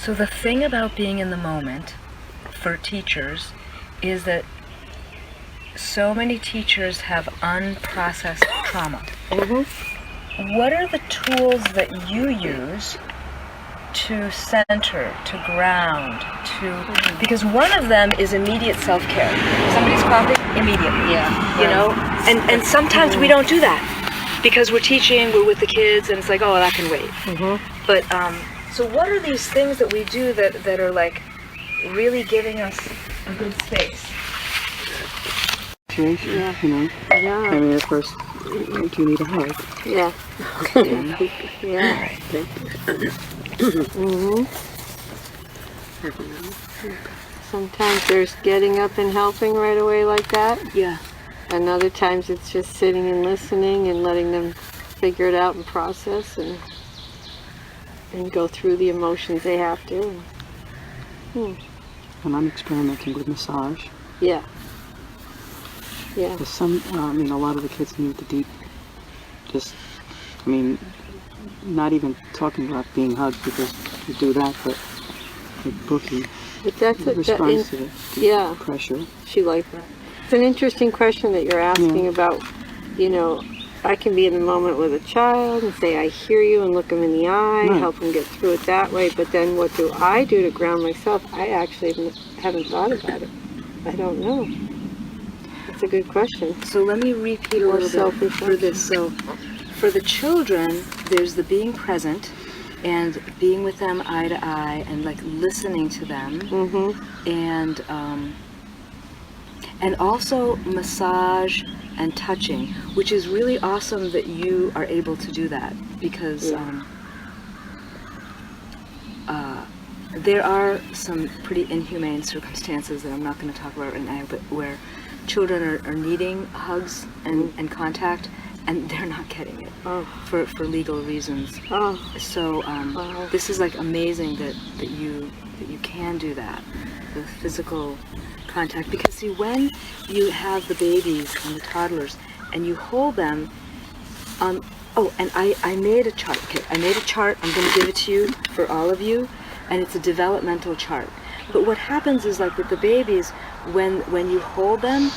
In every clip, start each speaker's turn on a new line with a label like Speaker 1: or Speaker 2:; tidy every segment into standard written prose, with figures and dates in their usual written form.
Speaker 1: So the thing about being in the moment for teachers is that so many teachers have unprocessed trauma.
Speaker 2: Mm-hmm.
Speaker 1: What are the tools that you use to center, to ground, to... Because one of them is immediate self-care. Somebody's coughing, immediately.
Speaker 2: Yeah.
Speaker 1: You know? And sometimes we don't do that because we're teaching, we're with the kids, and it's like, oh, that can wait.
Speaker 2: Mm-hmm.
Speaker 1: But, so what are these things that we do that are like really giving us a good space?
Speaker 3: Yeah. You know?
Speaker 2: Yeah.
Speaker 3: I mean, at first, do you need a hug?
Speaker 2: Yeah. Yeah. Mm-hmm. Sometimes there's getting up and helping right away like that.
Speaker 1: Yeah.
Speaker 2: And other times it's just sitting and listening and letting them figure it out and process and go through the emotions they have to.
Speaker 3: And I'm experimenting with massage.
Speaker 2: Yeah. Yeah.
Speaker 3: Because some, a lot of the kids need the deep, not even talking about being hugged because you do that, but like Bookie responds to the deep pressure.
Speaker 2: She liked that. It's an interesting question that you're asking about, I can be in the moment with a child and say, I hear you, and look them in the eye, help them get through it that way, but then what do I do to ground myself? I actually haven't thought about it. I don't know. It's a good question.
Speaker 1: So let me repeat a little bit for this. So for the children, there's the being present and being with them eye to eye and like listening to them.
Speaker 2: Mm-hmm.
Speaker 1: And also massage and touching, which is really awesome that you are able to do that because there are some pretty inhumane circumstances that I'm not going to talk about right now, but where children are needing hugs and contact, and they're not getting it for legal reasons. So this is like amazing that you can do that, the physical contact, because see, when you have the babies and the toddlers and you hold them, and I made a chart. Okay, I made a chart. I'm going to give it to you for all of you, and it's a developmental chart. But what happens is like with the babies, when you hold them,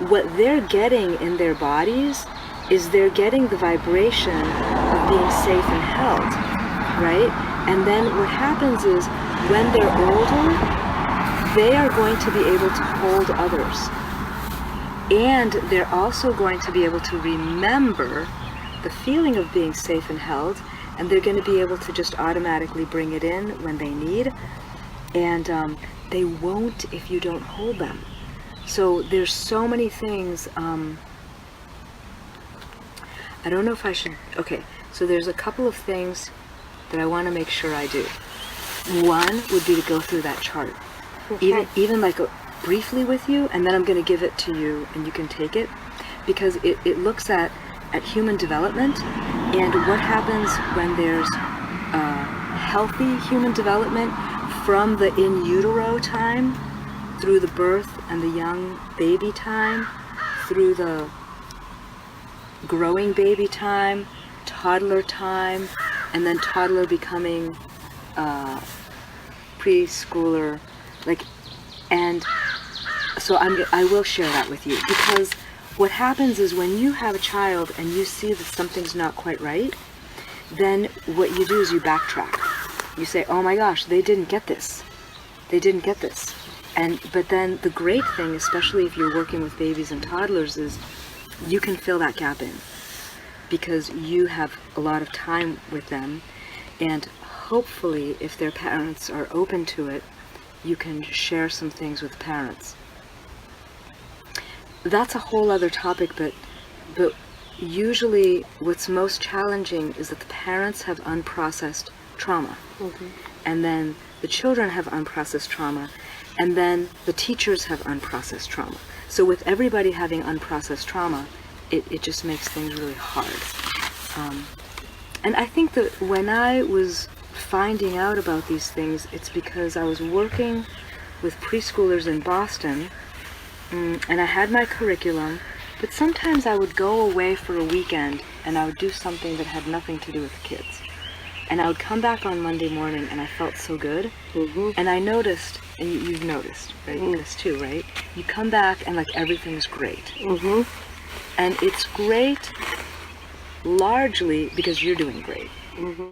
Speaker 1: what they're getting in their bodies is they're getting the vibration of being safe and held, right? And then what happens is when they're older, they are going to be able to hold others. And they're also going to be able to remember the feeling of being safe and held, and they're going to be able to just automatically bring it in when they need. And they won't if you don't hold them. So there's so many things. I don't know if I should... Okay, so there's a couple of things that I want to make sure I do. One would be to go through that chart.
Speaker 2: Okay.
Speaker 1: Even like briefly with you, and then I'm going to give it to you and you can take it, because it looks at human development and what happens when there's healthy human development from the in utero time through the birth and the young baby time, through the growing baby time, toddler time, and then toddler becoming preschooler, and so I will share that with you, because what happens is when you have a child and you see that something's not quite right, then what you do is you backtrack. You say, oh my gosh, they didn't get this. They didn't get this. But then the great thing, especially if you're working with babies and toddlers, is you can fill that gap in because you have a lot of time with them, and hopefully if their parents are open to it, you can share some things with parents. That's a whole other topic, but usually what's most challenging is that the parents have unprocessed trauma. And then the children have unprocessed trauma, and then the teachers have unprocessed trauma. So with everybody having unprocessed trauma, it just makes things really hard. And I think that when I was finding out about these things, it's because I was working with preschoolers in Boston, and I had my curriculum, but sometimes I would go away for a weekend and I would do something that had nothing to do with the kids. And I would come back on Monday morning and I felt so good.
Speaker 2: Mm-hmm.
Speaker 1: And I noticed, and you've noticed, right? This too, right? You come back and like everything's great.
Speaker 2: Mm-hmm.
Speaker 1: And it's great largely because you're doing great.
Speaker 2: Mm-hmm.